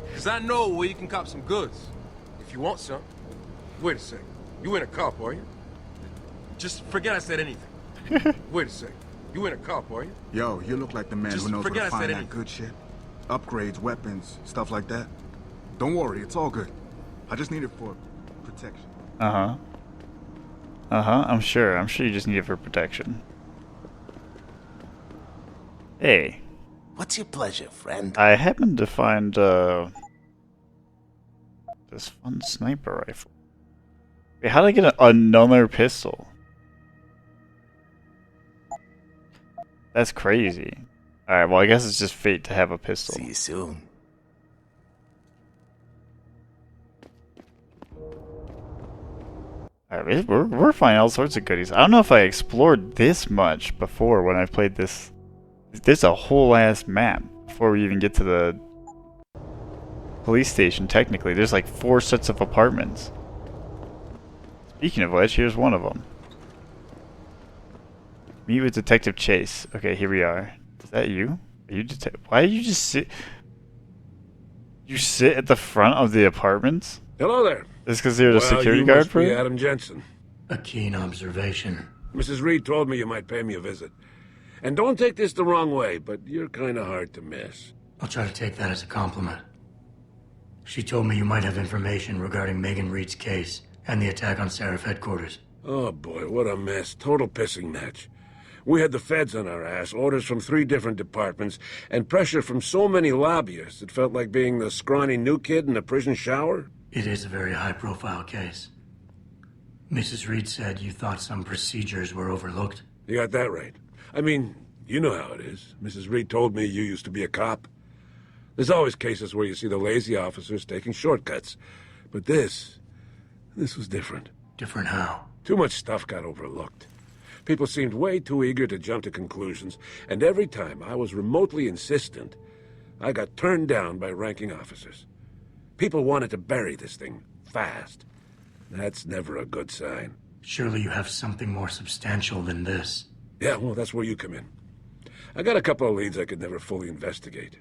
Because I know where you can cop some goods. If you want some. Wait a sec. You ain't a cop, are you? Just forget I said anything. Wait a sec. You ain't a cop, are you? Yo, you look like the man Just who knows where forget to I find said that anything. good shit. Upgrades, weapons, stuff like that. Don't worry, it's all good. I just need it for protection. Uh-huh. Uh-huh, I'm sure. I'm sure you just need it for protection. Hey. What's your pleasure, friend? I happened to find, this fun sniper rifle. Wait, how did I get another pistol? That's crazy. Alright, well, I guess it's just fate to have a pistol. See you soon. Alright, we're finding all sorts of goodies. I don't know if I explored this much before when I played this. There's a whole ass map before we even get to the police station, technically. There's like 4 sets of apartments. Speaking of which, here's one of them. Meet with Detective Chase. Okay, here we are. Is that you? Are you why did you just sit? You sit at the front of the apartments? Hello there. Is because you're the security guard for it? Adam Jensen. A keen observation. Mrs. Reed told me you might pay me a visit. And don't take this the wrong way, but you're kind of hard to miss. I'll try to take that as a compliment. She told me you might have information regarding Megan Reed's case and the attack on Seraph headquarters. Oh boy, what a mess. Total pissing match. We had the feds on our ass, orders from 3 different departments, and pressure from so many lobbyists it felt like being the scrawny new kid in a prison shower. It is a very high-profile case. Mrs. Reed said you thought some procedures were overlooked. You got that right. I mean, you know how it is. Mrs. Reed told me you used to be a cop. There's always cases where you see the lazy officers taking shortcuts. But this was different. Different how? Too much stuff got overlooked. People seemed way too eager to jump to conclusions, and every time I was remotely insistent, I got turned down by ranking officers. People wanted to bury this thing fast. That's never a good sign. Surely you have something more substantial than this. Yeah, well, that's where you come in. I got a couple of leads I could never fully investigate.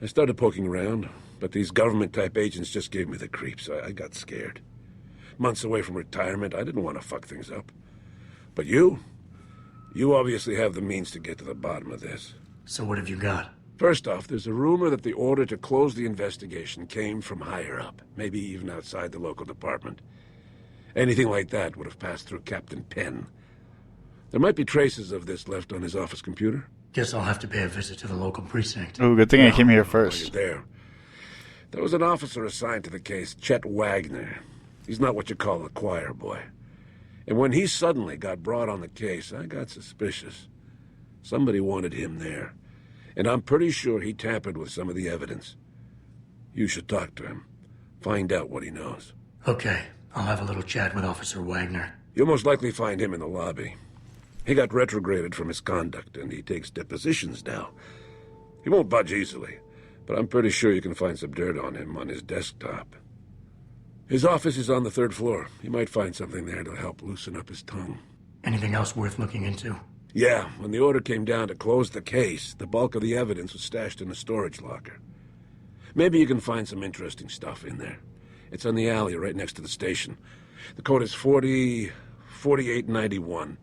I started poking around, but these government-type agents just gave me the creeps. I got scared. Months away from retirement, I didn't want to fuck things up. But you obviously have the means to get to the bottom of this. So what have you got? First off, there's a rumor that the order to close the investigation came from higher up, maybe even outside the local department. Anything like that would have passed through Captain Penn. There might be traces of this left on his office computer. Guess I'll have to pay a visit to the local precinct. Oh, good thing I came here first. There was an officer assigned to the case, Chet Wagner. He's not what you call a choir boy. And when he suddenly got brought on the case, I got suspicious. Somebody wanted him there. And I'm pretty sure he tampered with some of the evidence. You should talk to him. Find out what he knows. Okay, I'll have a little chat with Officer Wagner. You'll most likely find him in the lobby. He got retrograded from his conduct, and he takes depositions now. He won't budge easily, but I'm pretty sure you can find some dirt on him on his desktop. His office is on the 3rd floor. You might find something there to help loosen up his tongue. Anything else worth looking into? Yeah, when the order came down to close the case, the bulk of the evidence was stashed in a storage locker. Maybe you can find some interesting stuff in there. It's on the alley right next to the station. The code is 4891.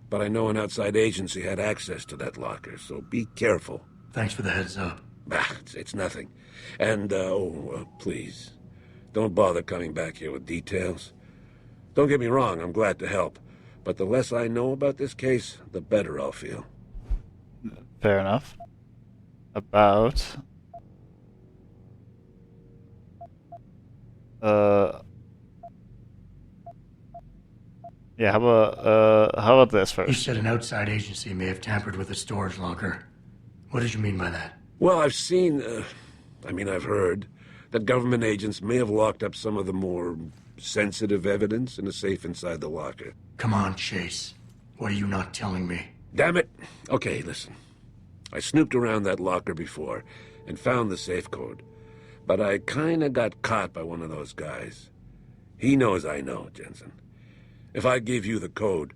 But I know an outside agency had access to that locker, so be careful. Thanks for the heads up. It's nothing. And, please, don't bother coming back here with details. Don't get me wrong, I'm glad to help. But the less I know about this case, the better I'll feel. Fair enough. About... Yeah, how about this first? You said an outside agency may have tampered with the storage locker. What did you mean by that? Well, I've seen, I've heard that government agents may have locked up some of the more sensitive evidence in a safe inside the locker. Come on, Chase. What are you not telling me? Damn it. Okay, listen. I snooped around that locker before and found the safe code. But I kinda got caught by one of those guys. He knows I know, Jensen. If I give you the code,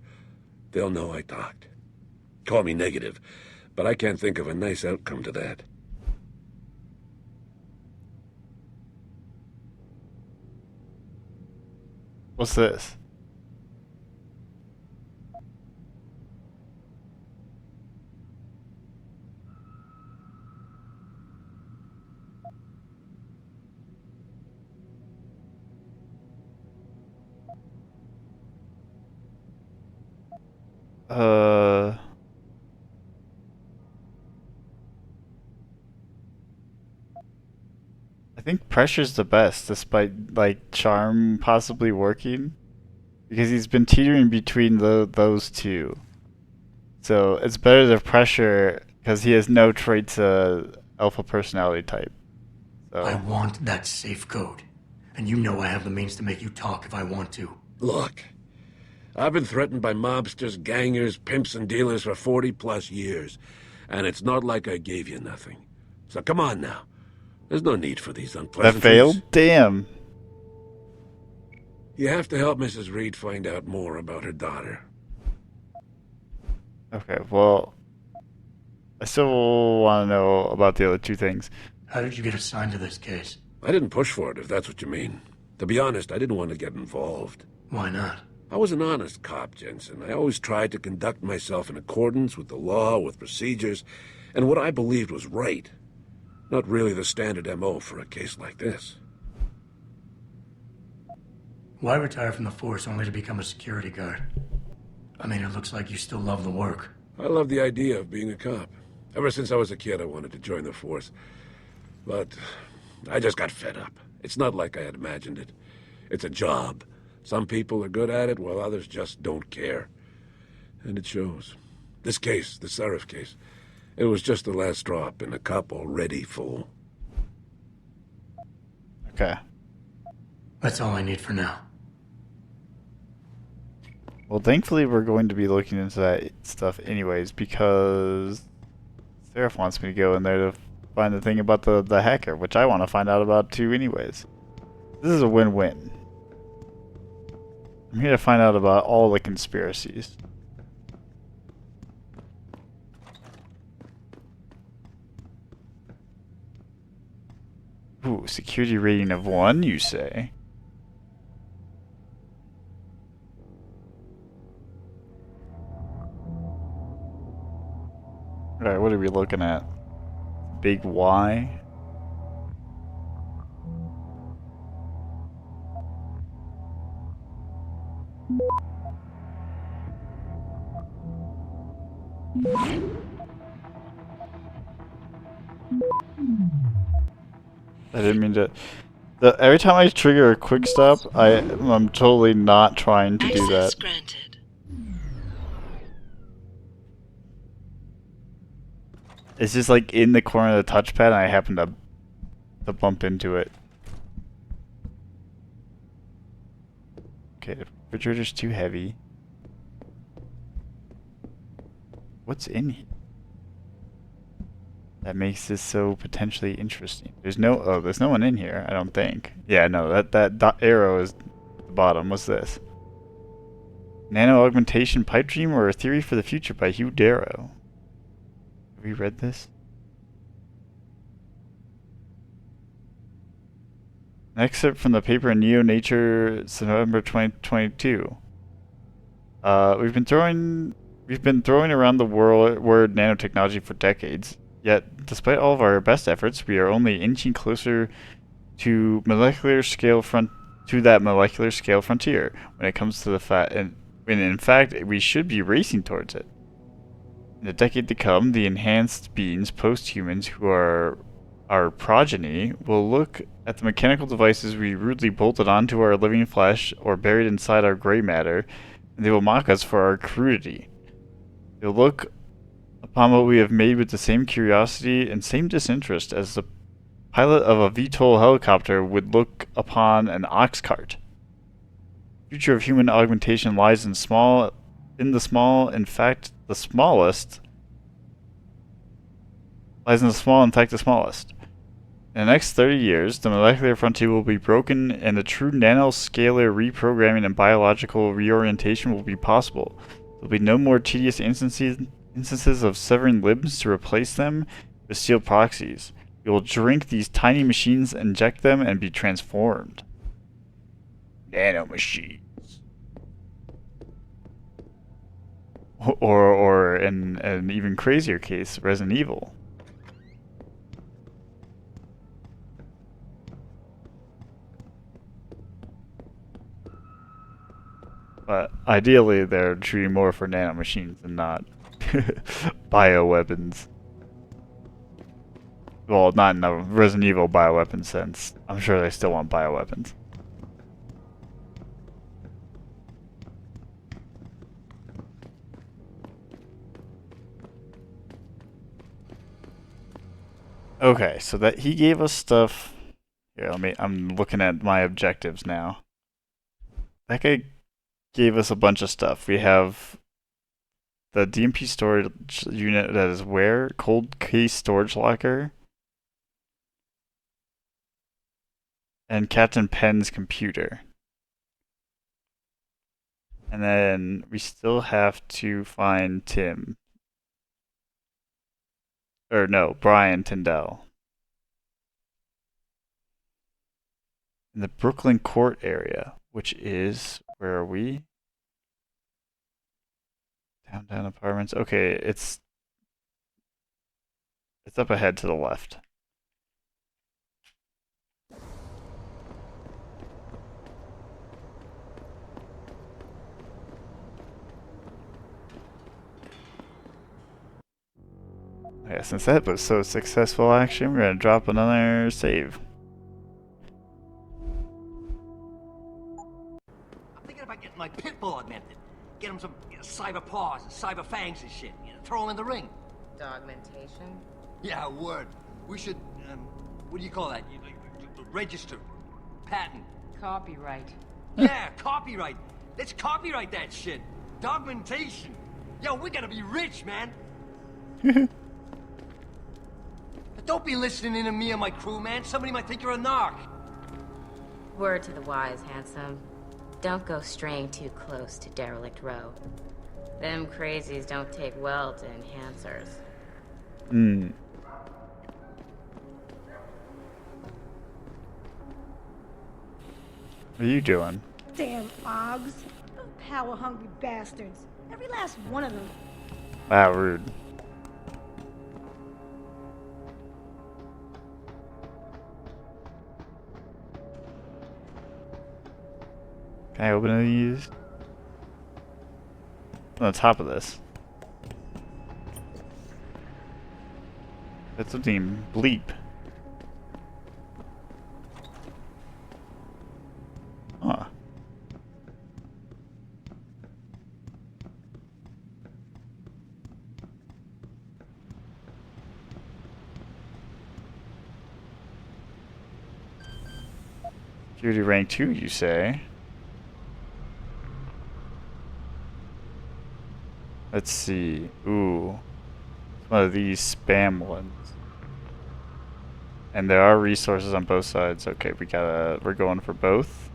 they'll know I talked. Call me negative, but I can't think of a nice outcome to that. What's this? I think pressure's the best, despite like charm possibly working, because he's been teetering between those two. So it's better to pressure because he has no traits alpha personality type. So I want that safe code. And you know I have the means to make you talk if I want to. Look, I've been threatened by mobsters, gangers, pimps, and dealers for 40+ years. And it's not like I gave you nothing. So come on now. There's no need for these that unpleasantries. failed? Damn. You have to help Mrs. Reed find out more about her daughter. Okay, well, I still want to know about the other two things. How did you get assigned to this case? I didn't push for it, if that's what you mean. To be honest, I didn't want to get involved. Why not? I was an honest cop, Jensen. I always tried to conduct myself in accordance with the law, with procedures, and what I believed was right. Not really the standard MO for a case like this. Why retire from the force only to become a security guard? I mean, it looks like you still love the work. I love the idea of being a cop. Ever since I was a kid, I wanted to join the force. But I just got fed up. It's not like I had imagined it. It's a job. Some people are good at it, while others just don't care. And it shows. This case, the Seraph case, it was just the last drop in a cup already full. Okay. That's all I need for now. Well, thankfully we're going to be looking into that stuff anyways, because Seraph wants me to go in there to find the thing about the hacker, which I want to find out about too anyways. This is a win-win. I'm here to find out about all the conspiracies. Ooh, security rating of 1, you say? Alright, what are we looking at? Big Y? I didn't mean to... every time I trigger a quick stop, I'm totally not trying to do that. Granted. It's just like in the corner of the touchpad and I happen to bump into it. Okay, the refrigerator's too heavy. What's in here that makes this so potentially interesting? There's no one in here, I don't think. Yeah, no, that arrow is the bottom. What's this? Nano Augmentation Pipe Dream or a Theory for the Future by Hugh Darrow. Have you read this? An excerpt from the paper in Neo Nature, November 2022. We've been throwing around the word nanotechnology for decades. Yet, despite all of our best efforts, we are only inching closer to that molecular scale frontier when it comes to the when in fact we should be racing towards it. In the decade to come, the enhanced beings, post-humans, who are our progeny, will look at the mechanical devices we rudely bolted onto our living flesh or buried inside our gray matter, and they will mock us for our crudity. They'll look upon what we have made with the same curiosity and same disinterest as the pilot of a VTOL helicopter would look upon an ox cart. The future of human augmentation lies in the small, in fact, the smallest. Lies in the small, in fact, the smallest. In the next 30 years, the molecular frontier will be broken and the true nanoscalar reprogramming and biological reorientation will be possible. There will be no more tedious instances of severing limbs to replace them with steel proxies. We will drink these tiny machines, inject them, and be transformed. Nanomachines. Or in an even crazier case, Resident Evil. But ideally, they're treating more for nanomachines and not bioweapons. Well, not in a Resident Evil bioweapon sense. I'm sure they still want bioweapons. Okay, so that he gave us stuff. Here, I'm looking at my objectives now. That guy gave us a bunch of stuff. We have the DMP storage unit that is where? Cold case storage locker. And Captain Penn's computer. And then we still have to find Tim. Or no, Brian Tyndall. In the Brooklyn Court area, which is, where are we? Downtown apartments. Okay, it's up ahead to the left. Yeah, since that was so successful action, we're gonna drop another save. I'm thinking about getting my pit bull augmented. Get him some cyber paws and cyber fangs and shit. Throw him in the ring. Augmentation? Yeah, word. We should, what do you call that? Register. Patent. Copyright. Yeah, copyright. Let's copyright that shit. Dogmentation. Yo, we gotta be rich, man. Don't be listening in to me and my crew, man. Somebody might think you're a narc. Word to the wise, handsome. Don't go straying too close to Derelict Row. Them crazies don't take well to enhancers. What are you doing? Damn Ogs. Those power-hungry bastards. Every last one of them. Wow, rude. Can I open these? On the top of this. That's something bleep. Huh. Security rank 2, you say? Let's see. Ooh. One of these spam ones. And there are resources on both sides. Okay, we're going for both.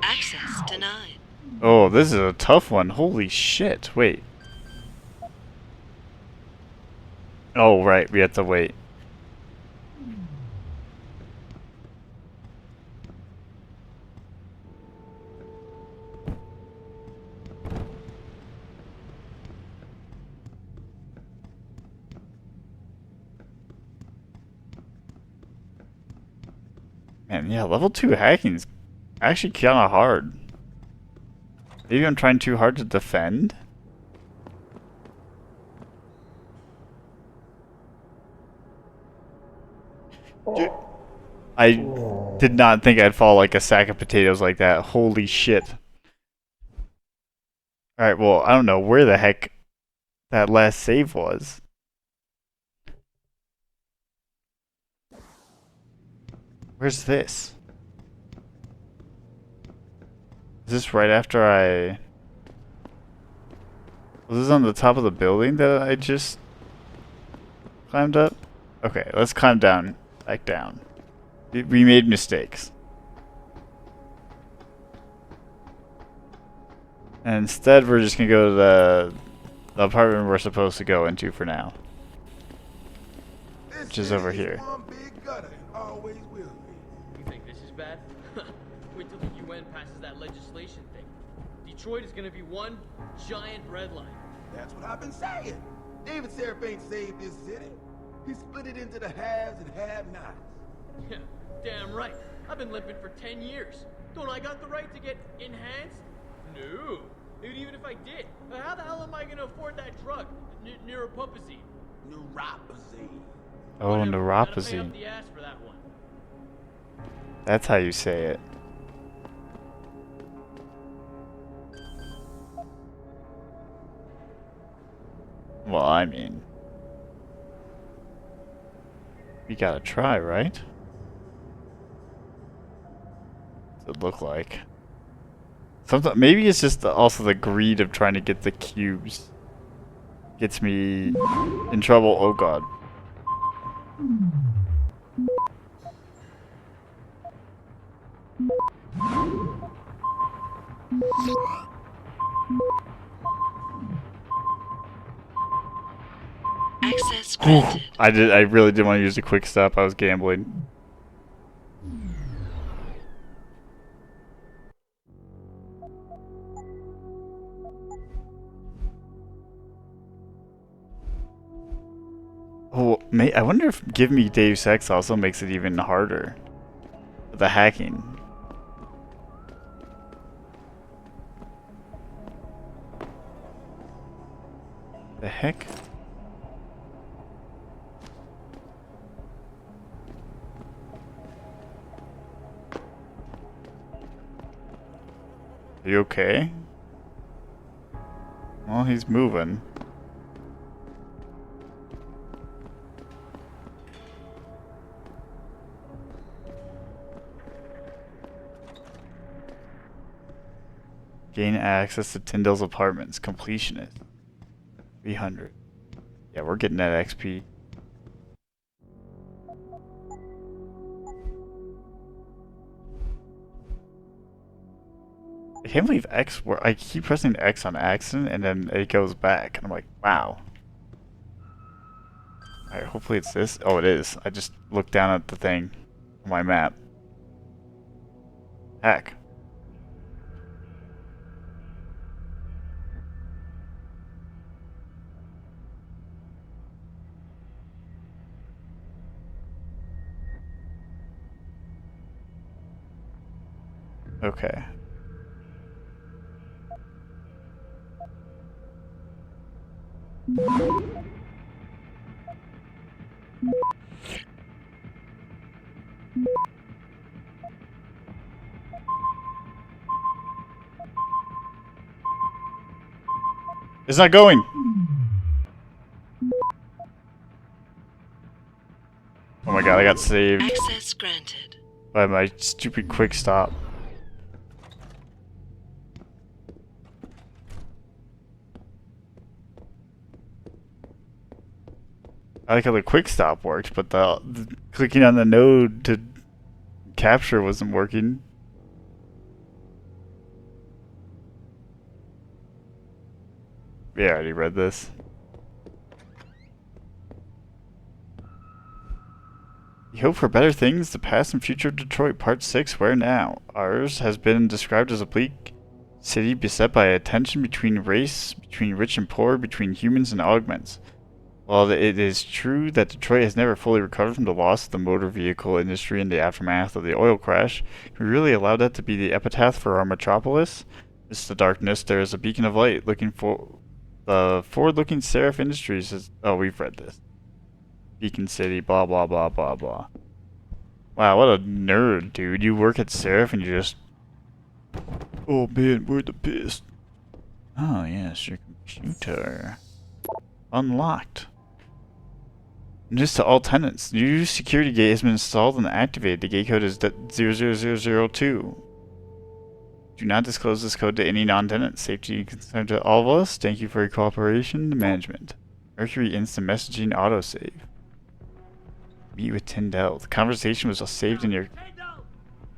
Access denied. Oh, this is a tough one. Holy shit. Wait. Oh, right. We have to wait. Man, yeah, level 2 hacking's actually kind of hard. Maybe I'm trying too hard to defend? I did not think I'd fall like a sack of potatoes like that. Holy shit. Alright, well, I don't know where the heck that last save was. Where's this? Is this right after I... Was this on the top of the building that I just climbed up? Okay, let's climb down. Back down. We made mistakes. And instead, we're just gonna go to the apartment we're supposed to go into for now. Which is over here. You think this is bad? Wait till the UN passes that legislation thing. Detroit is gonna be one giant red line. That's what I've been saying. David Seraph ain't saved this city. He split it into the haves and have-nots. Yeah, damn right. I've been limping for 10 years. Don't I got the right to get enhanced? No. And even if I did, how the hell am I gonna afford that drug? Neuropupazine. Neuropazine. Oh, Gotta pay neuropazine. up the ass for that one. That's how you say it. Well, I mean... We gotta try, right? What's it look like? Sometimes, maybe it's just also the greed of trying to get the cubes. Gets me in trouble. Oh god. Access granted. I really didn't want to use a quick stop. I was gambling. Oh, I wonder if Give Me Deus Ex also makes it even harder. The hacking. The heck? Are you okay? Well, he's moving. Gain access to Tyndall's apartments. Completionist. 300. Yeah, we're getting that XP. I can't believe I keep pressing X on accident and then it goes back. And I'm like, wow. Alright, hopefully it's this. Oh, it is. I just looked down at the thing on my map. Heck. Okay. It's not going. Oh my god, I got saved. Access granted. By my stupid quick stop. I like how the quick stop worked, but the clicking on the node to capture wasn't working. Yeah, I already read this. We hope for better things, the past and future of Detroit, Part 6, Where Now? Ours has been described as a bleak city beset by a tension between race, between rich and poor, between humans and augments. While it is true that Detroit has never fully recovered from the loss of the motor vehicle industry in the aftermath of the oil crash, can we really allow that to be the epitaph for our metropolis? Amidst the darkness, there is a beacon of light looking for the forward-looking Seraph Industries. Oh, we've read this. Beacon City, blah blah blah blah blah. Wow, what a nerd, dude. You work at Seraph and you just... Oh man, we're the best. Oh yes, your computer. Unlocked. Just to all tenants. The new security gate has been installed and activated. The gate code is 00002. Do not disclose this code to any non-tenant. Safety and concern to all of us. Thank you for your cooperation. The management. Mercury Instant Messaging Autosave. Meet with Tyndall. The conversation was saved in your...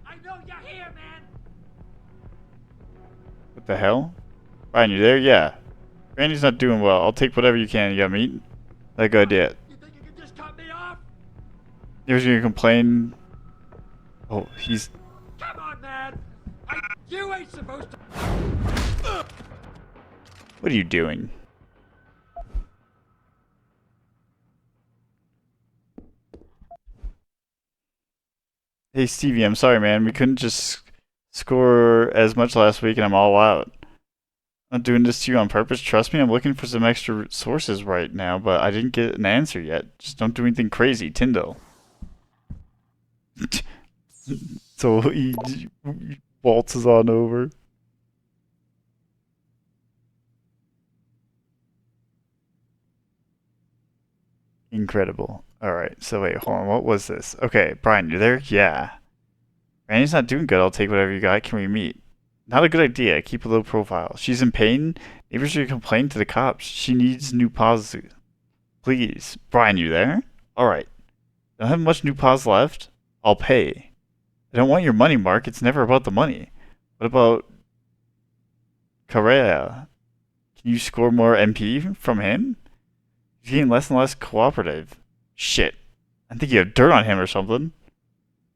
I know you're here, man. What the hell? Brian, you there? Yeah. Randy's not doing well. I'll take whatever you can. You got meat? That good idea. You think you can just cut me off? You're gonna complain. Oh, he's... Come on, man. You ain't supposed to... What are you doing? Hey Stevie, I'm sorry man, we couldn't just score as much last week and I'm all out. I'm not doing this to you on purpose, trust me, I'm looking for some extra sources right now, but I didn't get an answer yet. Just don't do anything crazy, Tyndall. So he waltzes on over. Incredible. Alright, so wait, hold on, what was this? Okay, Brian, you there? Yeah. Randy's not doing good, I'll take whatever you got. Can we meet? Not a good idea, keep a low profile. She's in pain? Neighbors should complain to the cops. She needs new pauses. Please. Brian, you there? Alright. Don't have much new pause left? I'll pay. I don't want your money, Mark. It's never about the money. What about... Correa? Can you score more MP from him? He's getting less and less cooperative. Shit. I think you have dirt on him or something.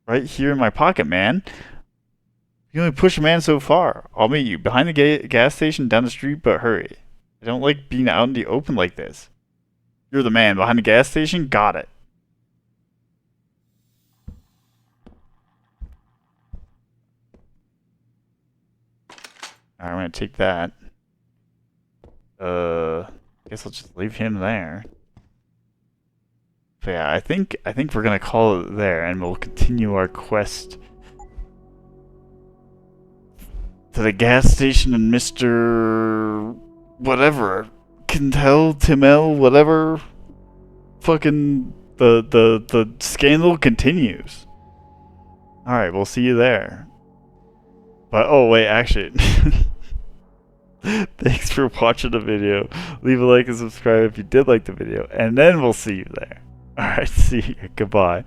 Right here in my pocket, man. You only push a man so far. I'll meet you behind the gas station down the street, but hurry. I don't like being out in the open like this. You're the man behind the gas station? Got it. Alright, I'm gonna take that. Guess I'll just leave him there. But yeah, I think we're gonna call it there, and we'll continue our quest to the gas station and Mr. whatever, Quintel, Timel, whatever. Fucking the scandal continues. All right, we'll see you there. But oh wait, actually. Thanks for watching the video. Leave a like and subscribe if you did like the video, and then we'll see you there. Alright, see you. Goodbye.